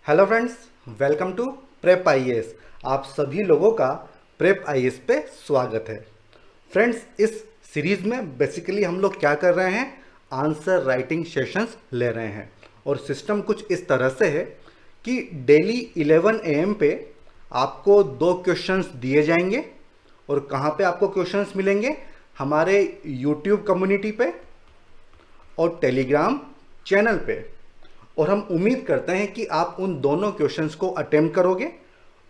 Hello friends, welcome to prep IAS. आप सभी लोगों का प्रेप आईएएस पे स्वागत है। फ्रेंड्स, इस सीरीज में बेसिकली हम लोग क्या कर रहे हैं, आंसर राइटिंग सेशंस ले रहे हैं। और सिस्टम कुछ इस तरह से है कि डेली 11 AM पे आपको 2 क्वेश्चंस दिए जाएंगे। और कहाँ पे आपको क्वेश्चंस मिलेंगे? हमारे यूट्यूब कम्युनिटी पे और टेलीग्राम चैनल पे। और हम उम्मीद करते हैं कि आप उन दोनों क्वेश्चंस को अटेम्प्ट करोगे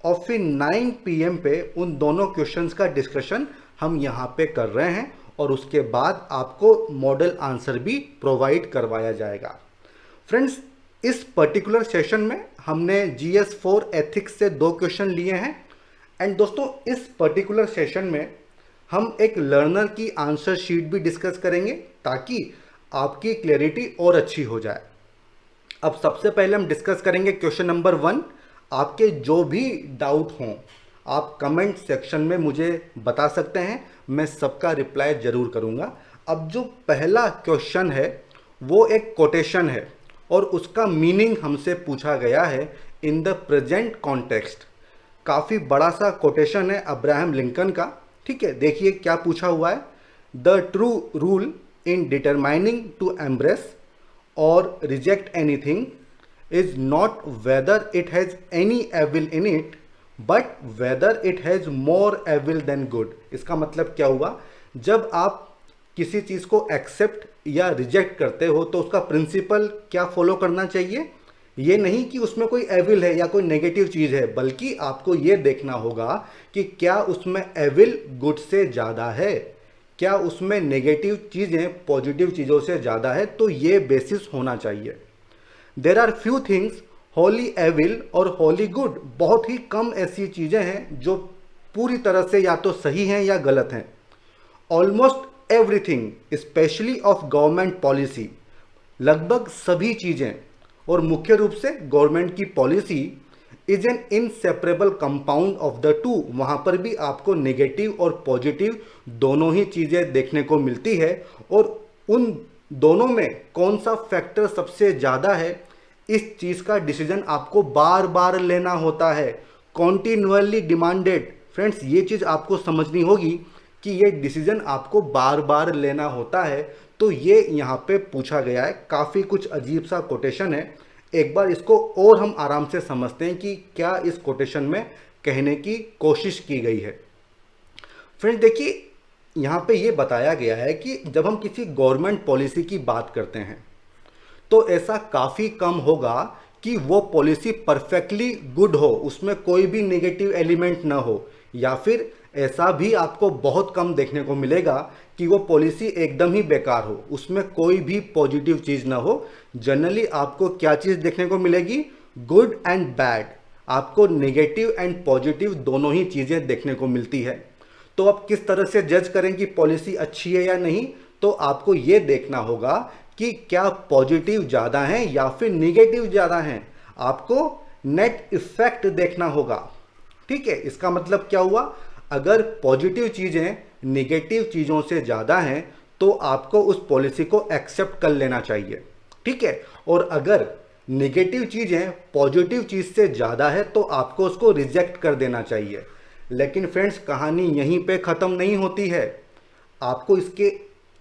और फिर 9 PM पे उन दोनों क्वेश्चंस का डिस्कशन हम यहाँ पे कर रहे हैं। और उसके बाद आपको मॉडल आंसर भी प्रोवाइड करवाया जाएगा। फ्रेंड्स, इस पर्टिकुलर सेशन में हमने GS4 एथिक्स से 2 क्वेश्चन लिए हैं। एंड दोस्तों, इस पर्टिकुलर सेशन में हम एक लर्नर की आंसर शीट भी डिस्कस करेंगे ताकि आपकी क्लैरिटी और अच्छी हो जाए। अब सबसे पहले हम डिस्कस करेंगे क्वेश्चन नंबर 1। आपके जो भी डाउट हों आप कमेंट सेक्शन में मुझे बता सकते हैं, मैं सबका रिप्लाई जरूर करूंगा। अब जो पहला क्वेश्चन है वो एक कोटेशन है और उसका मीनिंग हमसे पूछा गया है इन द प्रेजेंट कॉन्टेक्स्ट। काफ़ी बड़ा सा कोटेशन है अब्राहम लिंकन का। ठीक है, देखिए क्या पूछा हुआ है। The true rule in determining to embrace or reject anything is not whether it has any evil in it but whether it has more evil than good। इसका मतलब क्या हुआ? जब आप किसी चीज़ को एक्सेप्ट या रिजेक्ट करते हो तो उसका प्रिंसिपल क्या फॉलो करना चाहिए? ये नहीं कि उसमें कोई एविल है या कोई नेगेटिव चीज़ है, बल्कि आपको ये देखना होगा कि क्या उसमें एविल गुड से ज़्यादा है, क्या उसमें नेगेटिव चीज़ें पॉजिटिव चीज़ों से ज़्यादा है। तो ये बेसिस होना चाहिए। There are few things wholly evil और होली गुड। बहुत ही कम ऐसी चीज़ें हैं जो पूरी तरह से या तो सही हैं या गलत हैं। Almost everything specially of government policy, लगभग सभी चीज़ें और मुख्य रूप से गवर्नमेंट की policy is an inseparable compound of the two. वहाँ पर भी आपको नेगेटिव और पॉजिटिव दोनों ही चीज़ें देखने को मिलती है। और उन दोनों में कौन सा फैक्टर सबसे ज़्यादा है, इस चीज़ का डिसीजन आपको बार बार लेना होता है। कॉन्टिन्यूअली डिमांडेड। फ्रेंड्स, ये चीज़ आपको समझनी होगी कि ये डिसीजन आपको बार बार लेना होता है। तो ये यहाँ पे पूछा गया है। काफ़ी कुछ अजीब सा कोटेशन है। एक बार इसको और हम आराम से समझते हैं कि क्या इस कोटेशन में कहने की कोशिश की गई है। फ्रेंड्स, देखिए यहाँ पे ये बताया गया है कि जब हम किसी गवर्नमेंट पॉलिसी की बात करते हैं तो ऐसा काफ़ी कम होगा कि वो पॉलिसी परफेक्टली गुड हो, उसमें कोई भी नेगेटिव एलिमेंट ना हो, या फिर ऐसा भी आपको बहुत कम देखने को मिलेगा कि वो पॉलिसी एकदम ही बेकार हो, उसमें कोई भी पॉजिटिव चीज़ ना हो। जनरली आपको क्या चीज़ देखने को मिलेगी? Good and bad. आपको नेगेटिव एंड पॉजिटिव दोनों ही चीज़ें देखने को मिलती है। तो आप किस तरह से जज करें कि पॉलिसी अच्छी है या नहीं? तो आपको ये देखना होगा कि क्या पॉजिटिव ज़्यादा हैं या फिर नेगेटिव ज़्यादा हैं। आपको नेट इफेक्ट देखना होगा। ठीक है, इसका मतलब क्या हुआ? अगर पॉजिटिव चीज़ें नेगेटिव चीज़ों से ज़्यादा हैं तो आपको उस पॉलिसी को एक्सेप्ट कर लेना चाहिए। ठीक है, और अगर नेगेटिव चीज़ें पॉजिटिव चीज़ से ज़्यादा है तो आपको उसको रिजेक्ट कर देना चाहिए। लेकिन फ्रेंड्स, कहानी यहीं पे ख़त्म नहीं होती है। आपको इसके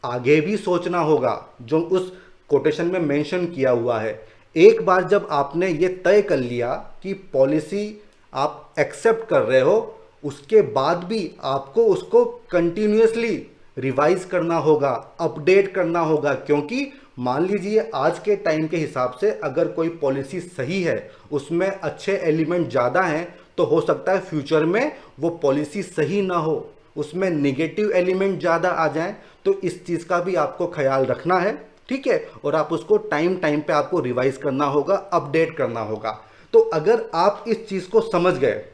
आगे भी सोचना होगा जो उस कोटेशन में मेंशन किया हुआ है। एक बार जब आपने ये तय कर लिया कि पॉलिसी आप एक्सेप्ट कर रहे हो, उसके बाद भी आपको उसको कंटिन्यूअसली रिवाइज करना होगा, अपडेट करना होगा। क्योंकि मान लीजिए आज के टाइम के हिसाब से अगर कोई पॉलिसी सही है, उसमें अच्छे एलिमेंट ज़्यादा हैं, तो हो सकता है फ्यूचर में वो पॉलिसी सही ना हो, उसमें नेगेटिव एलिमेंट ज़्यादा आ जाएं। तो इस चीज़ का भी आपको ख्याल रखना है। ठीक है, और आप उसको टाइम टाइम पे आपको रिवाइज करना होगा, अपडेट करना होगा। तो अगर आप इस चीज़ को समझ गए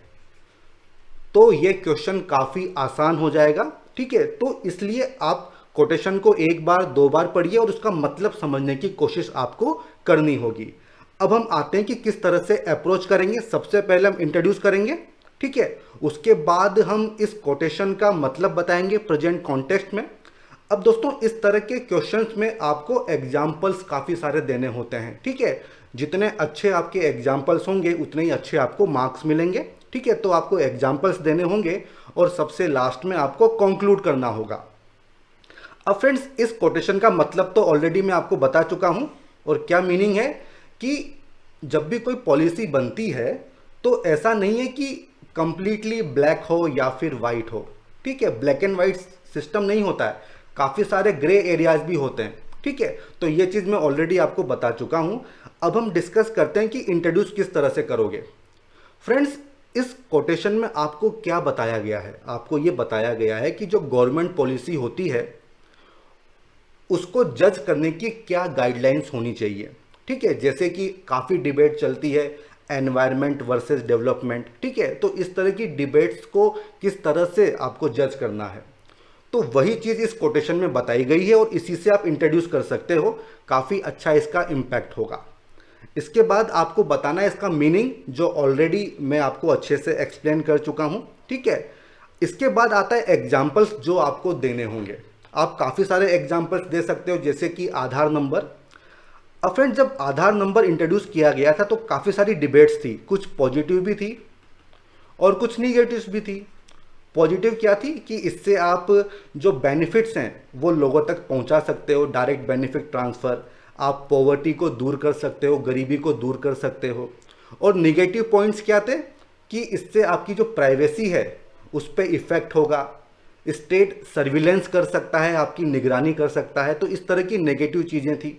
तो ये क्वेश्चन काफ़ी आसान हो जाएगा। ठीक है, तो इसलिए आप कोटेशन को एक बार 2 बार पढ़िए और उसका मतलब समझने की कोशिश आपको करनी होगी। अब हम आते हैं कि किस तरह से अप्रोच करेंगे। सबसे पहले हम इंट्रोड्यूस करेंगे। ठीक है, उसके बाद हम इस कोटेशन का मतलब बताएंगे प्रेजेंट कॉन्टेक्स्ट में। अब दोस्तों, इस तरह के क्वेश्चंस में आपको एग्जाम्पल्स काफ़ी सारे देने होते हैं। ठीक है, जितने अच्छे आपके एग्जाम्पल्स होंगे उतने ही अच्छे आपको मार्क्स मिलेंगे। ठीक है, तो आपको एग्जाम्पल्स देने होंगे और सबसे लास्ट में आपको कंक्लूड करना होगा। अब फ्रेंड्स, इस कोटेशन का मतलब तो ऑलरेडी मैं आपको बता चुका हूं, और क्या मीनिंग है कि जब भी कोई पॉलिसी बनती है तो ऐसा नहीं है कि कंप्लीटली ब्लैक हो या फिर वाइट हो। ठीक है, ब्लैक एंड वाइट सिस्टम नहीं होता है, काफ़ी सारे ग्रे एरियाज भी होते हैं। ठीक है, तो ये चीज़ मैं ऑलरेडी आपको बता चुका हूं। अब हम डिस्कस करते हैं कि इंट्रोड्यूस किस तरह से करोगे। फ्रेंड्स, इस कोटेशन में आपको क्या बताया गया है? आपको ये बताया गया है कि जो गवर्नमेंट पॉलिसी होती है उसको जज करने की क्या गाइडलाइंस होनी चाहिए। ठीक है, जैसे कि काफ़ी डिबेट चलती है एनवायरनमेंट वर्सेस डेवलपमेंट। ठीक है, तो इस तरह की डिबेट्स को किस तरह से आपको जज करना है, तो वही चीज़ इस कोटेशन में बताई गई है और इसी से आप इंट्रोड्यूस कर सकते हो। काफ़ी अच्छा इसका इम्पैक्ट होगा। इसके बाद आपको बताना है इसका मीनिंग, जो ऑलरेडी मैं आपको अच्छे से एक्सप्लेन कर चुका हूँ। ठीक है, इसके बाद आता है एग्जाम्पल्स जो आपको देने होंगे। आप काफ़ी सारे एग्जाम्पल्स दे सकते हो, जैसे कि आधार नंबर। अब फ्रेंड, जब आधार नंबर इंट्रोड्यूस किया गया था तो काफ़ी सारी डिबेट्स थी, कुछ पॉजिटिव भी थी और कुछ निगेटिव्स भी थी। पॉजिटिव क्या थी कि इससे आप जो बेनिफिट्स हैं वो लोगों तक पहुंचा सकते हो, डायरेक्ट बेनिफिट ट्रांसफ़र, आप पॉवर्टी को दूर कर सकते हो, गरीबी को दूर कर सकते हो। और निगेटिव पॉइंट्स क्या थे कि इससे आपकी जो प्राइवेसी है उस पर इफ़ेक्ट होगा, स्टेट सर्विलेंस कर सकता है, आपकी निगरानी कर सकता है। तो इस तरह की नेगेटिव चीज़ें थी।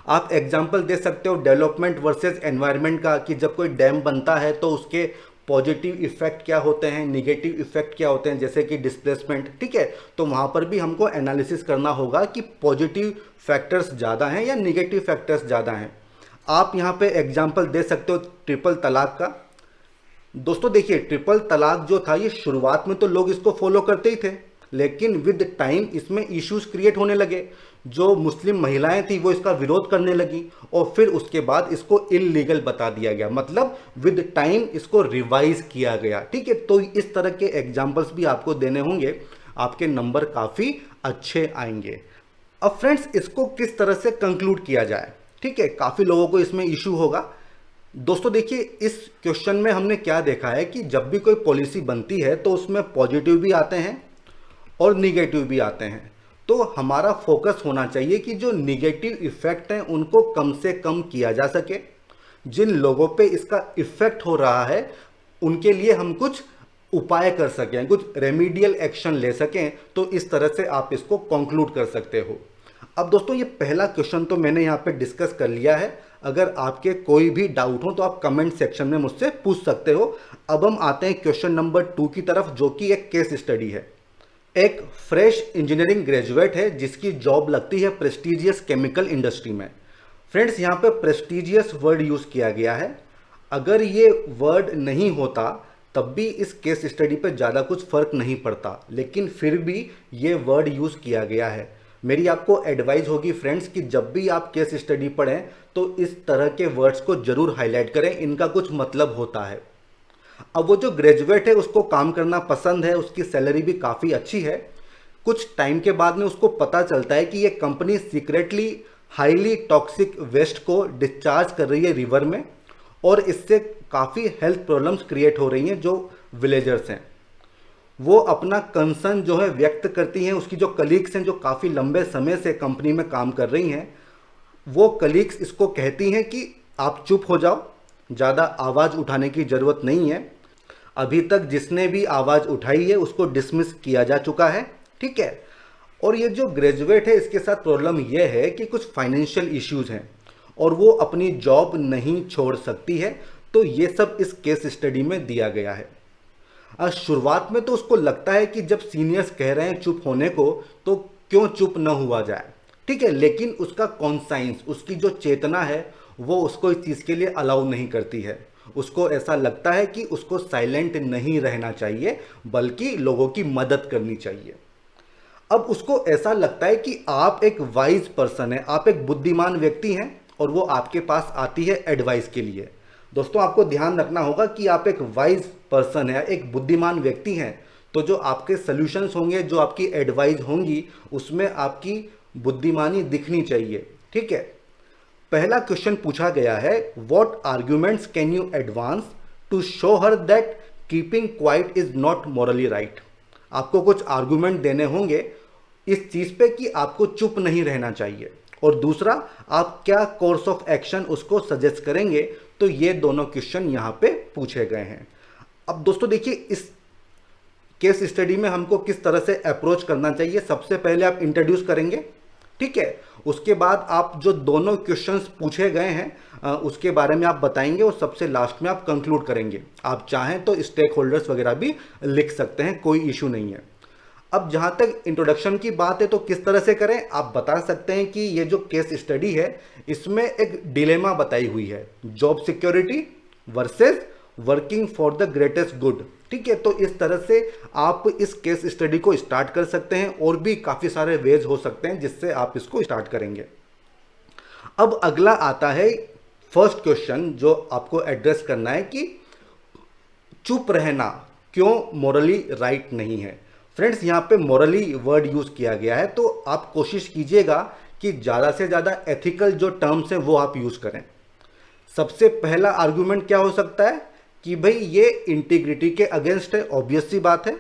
आप एग्जाम्पल दे सकते हो डेवलपमेंट वर्सेस एनवायरनमेंट का, कि जब कोई डैम बनता है तो उसके पॉजिटिव इफेक्ट क्या होते हैं, निगेटिव इफेक्ट क्या होते हैं, जैसे कि डिस्प्लेसमेंट। ठीक है, तो वहाँ पर भी हमको एनालिसिस करना होगा कि पॉजिटिव फैक्टर्स ज़्यादा हैं या निगेटिव फैक्टर्स ज़्यादा हैं। आप यहाँ पे एग्जाम्पल दे सकते हो ट्रिपल तलाक का। दोस्तों देखिए, ट्रिपल तलाक जो था ये शुरुआत में तो लोग इसको फॉलो करते ही थे, लेकिन विद टाइम इसमें इश्यूज क्रिएट होने लगे। जो मुस्लिम महिलाएं थी वो इसका विरोध करने लगी और फिर उसके बाद इसको इलीगल बता दिया गया, मतलब विद टाइम इसको रिवाइज किया गया। ठीक है, तो इस तरह के एग्जाम्पल्स भी आपको देने होंगे, आपके नंबर काफ़ी अच्छे आएंगे। अब फ्रेंड्स, इसको किस तरह से कंक्लूड किया जाए? ठीक है, काफ़ी लोगों को इसमें इशू होगा। दोस्तों देखिए, इस क्वेश्चन में हमने क्या देखा है कि जब भी कोई पॉलिसी बनती है तो उसमें पॉजिटिव भी आते हैं और निगेटिव भी आते हैं। तो हमारा फोकस होना चाहिए कि जो निगेटिव इफेक्ट हैं उनको कम से कम किया जा सके। जिन लोगों पे इसका इफेक्ट हो रहा है उनके लिए हम कुछ उपाय कर सकें, कुछ रेमीडियल एक्शन ले सकें। तो इस तरह से आप इसको कंक्लूड कर सकते हो। अब दोस्तों, ये पहला क्वेश्चन तो मैंने यहाँ पे डिस्कस कर लिया है। अगर आपके कोई भी डाउट हो तो आप कमेंट सेक्शन में मुझसे पूछ सकते हो। अब हम आते हैं क्वेश्चन नंबर 2 की तरफ, जो कि एक केस स्टडी है। एक फ्रेश इंजीनियरिंग ग्रेजुएट है जिसकी जॉब लगती है प्रेस्टीजियस केमिकल इंडस्ट्री में। फ्रेंड्स, यहाँ पे प्रेस्टीजियस वर्ड यूज़ किया गया है। अगर ये वर्ड नहीं होता तब भी इस केस स्टडी पे ज़्यादा कुछ फ़र्क नहीं पड़ता, लेकिन फिर भी ये वर्ड यूज़ किया गया है। मेरी आपको एडवाइस होगी फ्रेंड्स कि जब भी आप केस स्टडी पढ़ें तो इस तरह के वर्ड्स को ज़रूर हाईलाइट करें, इनका कुछ मतलब होता है। अब वो जो ग्रेजुएट है उसको काम करना पसंद है, उसकी सैलरी भी काफ़ी अच्छी है। कुछ टाइम के बाद में उसको पता चलता है कि ये company secretly highly toxic waste को डिस्चार्ज कर रही है रिवर में, और इससे काफ़ी हेल्थ प्रॉब्लम्स क्रिएट हो रही हैं जो विलेजर्स हैं। वो अपना कंसर्न जो है व्यक्त करती हैं। उसकी जो कलीग्स हैं जो काफ़ी लंबे समय से कंपनी में काम कर रही हैं, वो कलीग्स इसको कहती हैं कि आप चुप हो जाओ, ज़्यादा आवाज़ उठाने की ज़रूरत नहीं है। अभी तक जिसने भी आवाज़ उठाई है उसको डिसमिस किया जा चुका है। ठीक है, और ये जो ग्रेजुएट है इसके साथ प्रॉब्लम ये है कि कुछ फाइनेंशियल इश्यूज हैं और वो अपनी जॉब नहीं छोड़ सकती है। तो ये सब इस केस स्टडी में दिया गया है। शुरुआत में तो उसको लगता है कि जब सीनियर्स कह रहे हैं चुप होने को तो क्यों चुप न हुआ जाए। ठीक है, लेकिन उसका कॉन्साइंस, उसकी जो चेतना है वो उसको इस चीज़ के लिए अलाउ नहीं करती है। उसको ऐसा लगता है कि उसको साइलेंट नहीं रहना चाहिए बल्कि लोगों की मदद करनी चाहिए। अब उसको ऐसा लगता है कि आप एक वाइज पर्सन है, आप एक बुद्धिमान व्यक्ति हैं और वो आपके पास आती है एडवाइस के लिए। दोस्तों, आपको ध्यान रखना होगा कि आप एक वाइज पर्सन है, एक बुद्धिमान व्यक्ति हैं, तो जो आपके सॉल्यूशंस होंगे, जो आपकी एडवाइस होंगी, उसमें आपकी बुद्धिमानी दिखनी चाहिए। ठीक है, पहला क्वेश्चन पूछा गया है, what arguments can you advance to show her that keeping quiet is not morally right. आपको कुछ आर्गुमेंट देने होंगे इस चीज पे कि आपको चुप नहीं रहना चाहिए, और दूसरा आप क्या कोर्स ऑफ एक्शन उसको सजेस्ट करेंगे। तो ये दोनों क्वेश्चन यहाँ पे पूछे गए हैं। अब दोस्तों देखिए, इस केस स्टडी में हमको किस तरह से अप्रोच करना चाहिए। सबसे पहले आप इंट्रोड्यूस करेंगे, ठीक है, उसके बाद आप जो दोनों क्वेश्चंस पूछे गए हैं उसके बारे में आप बताएंगे, और सबसे लास्ट में आप कंक्लूड करेंगे। आप चाहें तो स्टेक होल्डर्स वगैरह भी लिख सकते हैं, कोई इशू नहीं है। अब जहां तक इंट्रोडक्शन की बात है तो किस तरह से करें, आप बता सकते हैं कि ये जो केस स्टडी है इसमें एक डिलेमा बताई हुई है, job security versus working for the greatest good. ठीक है, तो इस तरह से आप इस केस स्टडी को स्टार्ट कर सकते हैं, और भी काफ़ी सारे वेज हो सकते हैं जिससे आप इसको स्टार्ट करेंगे। अब अगला आता है फर्स्ट क्वेश्चन जो आपको एड्रेस करना है कि चुप रहना क्यों मोरली राइट नहीं है। फ्रेंड्स, यहाँ पे मोरली वर्ड यूज किया गया है, तो आप कोशिश कीजिएगा कि ज़्यादा से ज़्यादा एथिकल जो टर्म्स हैं वो आप यूज करें। सबसे पहला आर्गुमेंट क्या हो सकता है कि भाई ये इंटीग्रिटी के अगेंस्ट है, ऑब्वियस सी बात है।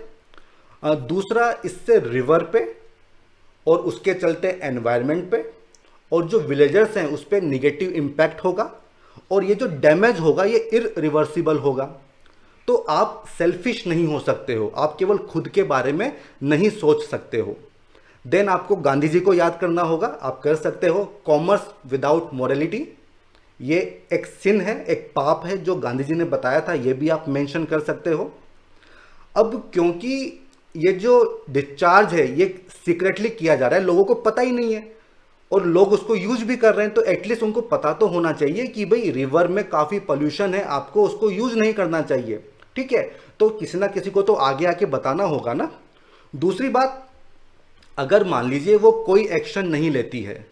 दूसरा, इससे रिवर पे और उसके चलते एनवायरनमेंट पे और जो विलेजर्स हैं उस पर निगेटिव इम्पैक्ट होगा, और ये जो डैमेज होगा ये इरिवर्सिबल होगा। तो आप सेल्फिश नहीं हो सकते हो, आप केवल खुद के बारे में नहीं सोच सकते हो। देन आपको गांधी जी को याद करना होगा, आप कर सकते हो कॉमर्स विदाउट मोरालिटी, ये एक सिन है, एक पाप है जो गांधी जी ने बताया था, ये भी आप मेंशन कर सकते हो। अब क्योंकि ये जो डिस्चार्ज है ये सीक्रेटली किया जा रहा है, लोगों को पता ही नहीं है और लोग उसको यूज भी कर रहे हैं, तो एटलीस्ट उनको पता तो होना चाहिए कि भाई रिवर में काफ़ी पोल्यूशन है, आपको उसको यूज नहीं करना चाहिए। ठीक है, तो किसी ना किसी को तो आगे आके बताना होगा ना। दूसरी बात, अगर मान लीजिए वो कोई एक्शन नहीं लेती है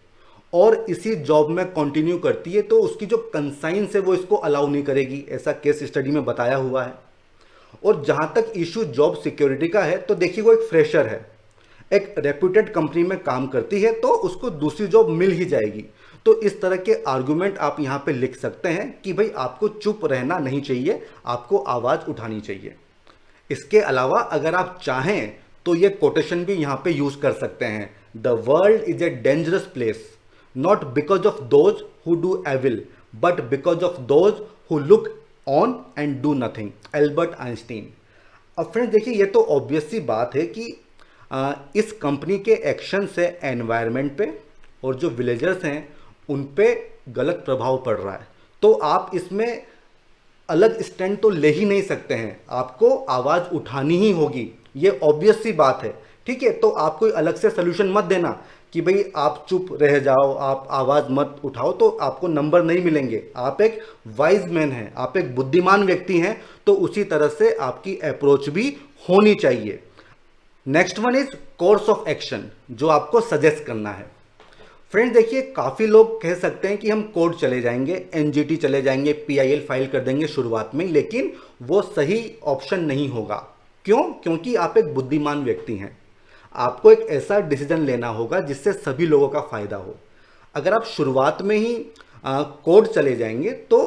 और इसी जॉब में कंटिन्यू करती है, तो उसकी जो कंसाइंस है वो इसको अलाउ नहीं करेगी, ऐसा केस स्टडी में बताया हुआ है। और जहां तक इशू जॉब सिक्योरिटी का है, तो देखिए वो एक फ्रेशर है, एक रेप्यूटेड कंपनी में काम करती है, तो उसको दूसरी जॉब मिल ही जाएगी। तो इस तरह के आर्गुमेंट आप यहाँ पे लिख सकते हैं कि भाई आपको चुप रहना नहीं चाहिए, आपको आवाज़ उठानी चाहिए। इसके अलावा अगर आप चाहें तो ये कोटेशन भी यहाँ पे यूज कर सकते हैं, the world is a dangerous place not because of those who do evil but because of those who look on and do nothing, Albert Einstein. अब फ्रेंड्स देखिए, ये तो ऑब्वियस सी बात है कि इस कंपनी के एक्शन से एनवायरनमेंट पे और जो विलेजर्स हैं उन पे गलत प्रभाव पड़ रहा है, तो आप इसमें अलग स्टैंड तो ले ही नहीं सकते हैं, आपको आवाज़ उठानी ही होगी, ये ऑब्वियस सी बात है। ठीक है, तो आप कोई अलग से सोल्यूशन मत देना कि भाई आप चुप रह जाओ, आप आवाज़ मत उठाओ, तो आपको नंबर नहीं मिलेंगे। आप एक वाइज मैन हैं, आप एक बुद्धिमान व्यक्ति हैं, तो उसी तरह से आपकी अप्रोच भी होनी चाहिए। Next one is course of action, जो आपको सजेस्ट करना है। फ्रेंड्स देखिए, काफ़ी लोग कह सकते हैं कि हम कोर्ट चले जाएंगे, एनजीटी चले जाएंगे, पीआईएल फाइल कर देंगे शुरुआत में, लेकिन वो सही ऑप्शन नहीं होगा। क्यों? क्योंकि आप एक बुद्धिमान व्यक्ति हैं, आपको एक ऐसा डिसीजन लेना होगा जिससे सभी लोगों का फायदा हो। अगर आप शुरुआत में ही कोर्ट चले जाएंगे तो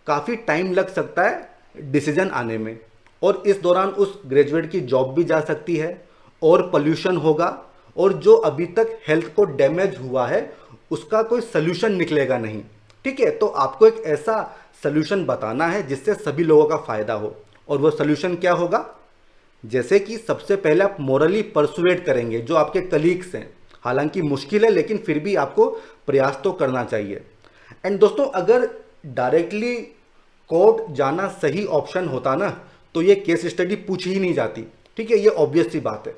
काफ़ी टाइम लग सकता है डिसीजन आने में, और इस दौरान उस ग्रेजुएट की जॉब भी जा सकती है, और पोल्यूशन होगा, और जो अभी तक हेल्थ को डैमेज हुआ है उसका कोई सल्यूशन निकलेगा नहीं। ठीक है, तो आपको एक ऐसा सल्यूशन बताना है जिससे सभी लोगों का फायदा हो, और वो सल्यूशन क्या होगा? जैसे कि सबसे पहले आप मोरली परसुएट करेंगे जो आपके कलीग्स हैं, हालांकि मुश्किल है लेकिन फिर भी आपको प्रयास तो करना चाहिए। एंड दोस्तों, अगर डायरेक्टली कोर्ट जाना सही ऑप्शन होता ना, तो ये केस स्टडी पूछी ही नहीं जाती। ठीक है, ये ऑब्वियस सी बात है।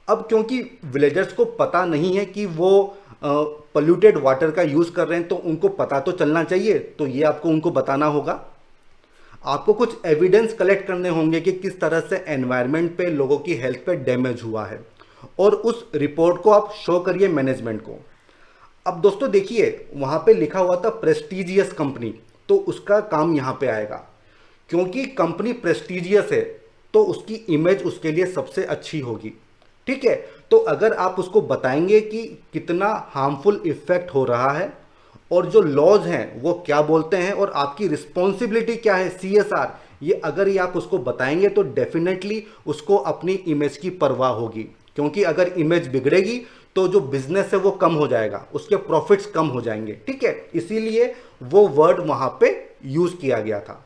अब क्योंकि विलेजर्स को पता नहीं है कि वो पोल्यूटेड वाटर का यूज़ कर रहे हैं, तो उनको पता तो चलना चाहिए, तो ये आपको उनको बताना होगा। आपको कुछ एविडेंस कलेक्ट करने होंगे कि किस तरह से एनवायरनमेंट पे, लोगों की हेल्थ पे डैमेज हुआ है, और उस रिपोर्ट को आप शो करिए मैनेजमेंट को। अब दोस्तों देखिए, वहाँ पे लिखा हुआ था प्रेस्टीजियस कंपनी, तो उसका काम यहाँ पे आएगा। क्योंकि कंपनी प्रेस्टीजियस है तो उसकी इमेज उसके लिए सबसे अच्छी होगी। ठीक है, तो अगर आप उसको बताएंगे कि कितना हार्मफुल इफेक्ट हो रहा है और जो लॉज हैं वो क्या बोलते हैं और आपकी रिस्पॉन्सिबिलिटी क्या है, CSR, ये अगर ये आप उसको बताएंगे तो डेफिनेटली उसको अपनी इमेज की परवाह होगी। क्योंकि अगर इमेज बिगड़ेगी तो जो बिजनेस है वो कम हो जाएगा, उसके प्रॉफिट्स कम हो जाएंगे, ठीक है। इसीलिए वो वर्ड वहां पे यूज किया गया था।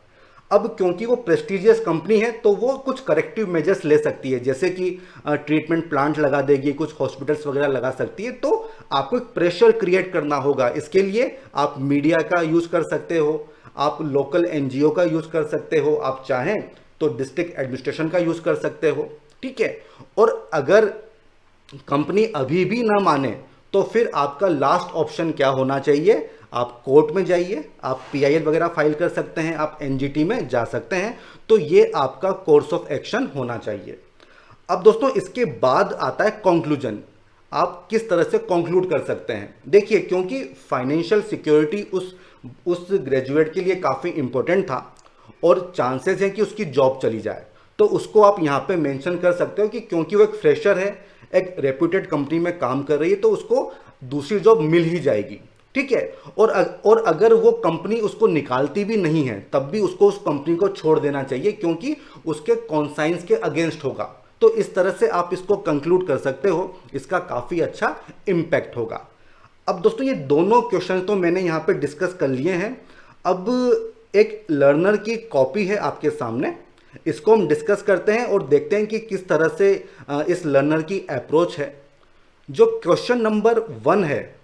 अब क्योंकि वो प्रेस्टिजियस कंपनी है तो वो कुछ करेक्टिव मेजर्स ले सकती है, जैसे कि ट्रीटमेंट प्लांट लगा देगी, कुछ हॉस्पिटल्स वगैरह लगा सकती है। तो आपको एक प्रेशर क्रिएट करना होगा। इसके लिए आप मीडिया का यूज कर सकते हो, आप लोकल NGO का यूज कर सकते हो, आप चाहें तो डिस्ट्रिक्ट एडमिनिस्ट्रेशन का यूज कर सकते हो, ठीक है। और अगर कंपनी अभी भी ना माने तो फिर आपका लास्ट ऑप्शन क्या होना चाहिए, आप कोर्ट में जाइए, आप PIL वगैरह फाइल कर सकते हैं, आप NGT में जा सकते हैं। तो ये आपका कोर्स ऑफ एक्शन होना चाहिए। अब दोस्तों इसके बाद आता है कंक्लूजन। आप किस तरह से कंक्लूड कर सकते हैं। देखिए, क्योंकि फाइनेंशियल सिक्योरिटी उस ग्रेजुएट के लिए काफ़ी इंपॉर्टेंट था और चांसेस हैं कि उसकी जॉब चली जाए, तो उसको आप यहाँ पे मेंशन कर सकते हो कि क्योंकि वो एक फ्रेशर है, एक रेप्यूटेड कंपनी में काम कर रही है, तो उसको दूसरी जॉब मिल ही जाएगी, ठीक है। और अगर वो कंपनी उसको निकालती भी नहीं है तब भी उसको उस कंपनी को छोड़ देना चाहिए, क्योंकि उसके कॉन्साइंस के अगेंस्ट होगा। तो इस तरह से आप इसको कंक्लूड कर सकते हो, इसका काफ़ी अच्छा इम्पैक्ट होगा। अब दोस्तों ये दोनों क्वेश्चन तो मैंने यहाँ पे डिस्कस कर लिए हैं। अब एक लर्नर की कॉपी है आपके सामने, इसको हम डिस्कस करते हैं और देखते हैं कि किस तरह से इस लर्नर की अप्रोच है। जो क्वेश्चन नंबर 1 है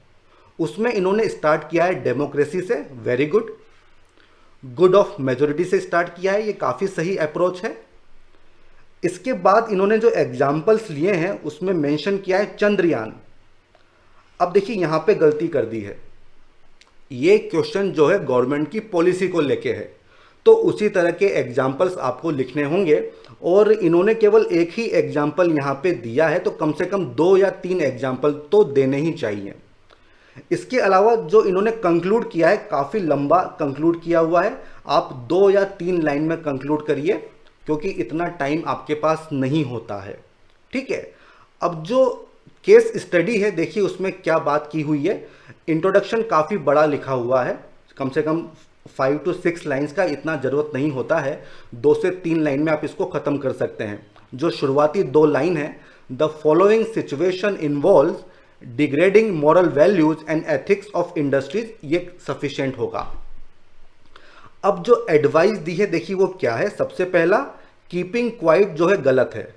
उसमें इन्होंने स्टार्ट किया है डेमोक्रेसी से, very good. Good of majority से स्टार्ट किया है, ये काफ़ी सही अप्रोच है। इसके बाद इन्होंने जो एग्जाम्पल्स लिए हैं उसमें मेंशन किया है चंद्रयान। अब देखिए यहाँ पे गलती कर दी है, ये क्वेश्चन जो है गवर्नमेंट की पॉलिसी को लेके है, तो उसी तरह के एग्जाम्पल्स आपको लिखने होंगे। और इन्होंने केवल एक ही एग्जाम्पल यहाँ पे दिया है, तो कम से कम 2 या 3 एग्जाम्पल तो देने ही चाहिए। इसके अलावा जो इन्होंने कंक्लूड किया है काफ़ी लंबा कंक्लूड किया हुआ है, आप 2 या 3 लाइन में कंक्लूड करिए, क्योंकि इतना टाइम आपके पास नहीं होता है, ठीक है। अब जो केस स्टडी है देखिए उसमें क्या बात की हुई है। इंट्रोडक्शन काफ़ी बड़ा लिखा हुआ है, कम से कम 5 to 6 लाइन्स का, इतना ज़रूरत नहीं होता है, 2 से 3 लाइन में आप इसको ख़त्म कर सकते हैं। जो शुरुआती 2 लाइन है, the following situation involves degrading moral values and ethics of industries, ये सफिशिएंट होगा। अब जो एडवाइस दी है देखिए वो क्या है। सबसे पहला, कीपिंग क्वाइट जो है गलत है।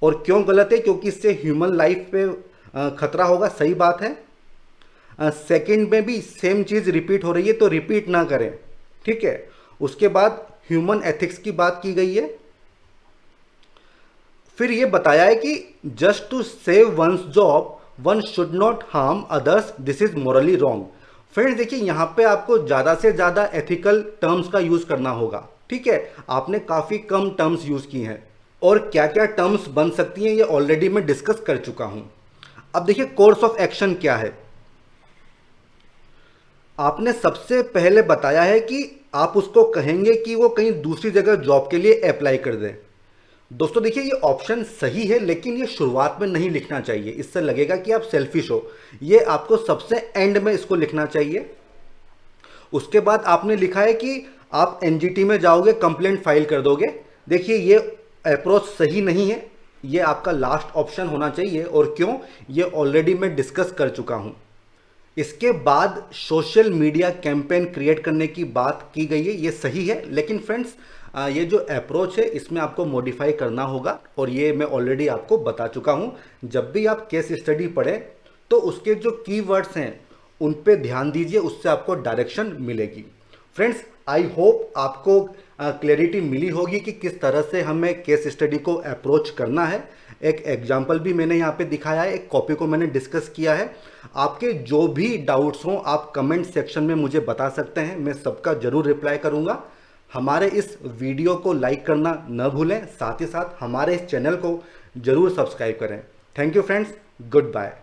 और क्यों गलत है, क्योंकि इससे ह्यूमन लाइफ पे खतरा होगा, सही बात है। सेकंड में भी सेम चीज़ रिपीट हो रही है तो रिपीट ना करें, ठीक है। उसके बाद ह्यूमन एथिक्स की बात की गई है। फिर ये बताया है कि just to save one's job one should not harm others, this is morally wrong. Friends देखिए यहाँ पे आपको ज़्यादा से ज़्यादा एथिकल टर्म्स का यूज़ करना होगा, ठीक है। आपने काफ़ी कम टर्म्स यूज़ की हैं और क्या क्या टर्म्स बन सकती हैं ये ऑलरेडी मैं डिस्कस कर चुका हूं। अब देखिए कोर्स ऑफ एक्शन क्या है। आपने सबसे पहले बताया है कि आप उसको कहेंगे कि वो कहीं दूसरी जगह जॉब के लिए अप्लाई कर दे। दोस्तों देखिए ये ऑप्शन सही है, लेकिन ये शुरुआत में नहीं लिखना चाहिए, इससे लगेगा कि आप सेल्फिश हो। ये आपको सबसे एंड में इसको लिखना चाहिए। उसके बाद आपने लिखा है कि आप NGT में जाओगे, कंप्लेंट फाइल कर दोगे। देखिए ये अप्रोच सही नहीं है, ये आपका लास्ट ऑप्शन होना चाहिए। और क्यों, ये ऑलरेडी मैं डिस्कस कर चुका हूं। इसके बाद सोशल मीडिया कैंपेन क्रिएट करने की बात की गई है, ये सही है, लेकिन फ्रेंड्स ये जो अप्रोच है इसमें आपको मॉडिफाई करना होगा, और ये मैं ऑलरेडी आपको बता चुका हूं। जब भी आप केस स्टडी पढ़ें तो उसके जो कीवर्ड्स हैं उन पे ध्यान दीजिए, उससे आपको डायरेक्शन मिलेगी। फ्रेंड्स आई होप आपको क्लैरिटी मिली होगी कि किस तरह से हमें केस स्टडी को अप्रोच करना है। एक एग्जाम्पल भी मैंने यहाँ पे दिखाया है, एक कॉपी को मैंने डिस्कस किया है। आपके जो भी डाउट्स हों आप कमेंट सेक्शन में मुझे बता सकते हैं, मैं सबका जरूर रिप्लाई करूँगा। हमारे इस वीडियो को लाइक करना न भूलें, साथ ही साथ हमारे इस चैनल को जरूर सब्सक्राइब करें। Thank you friends, good bye.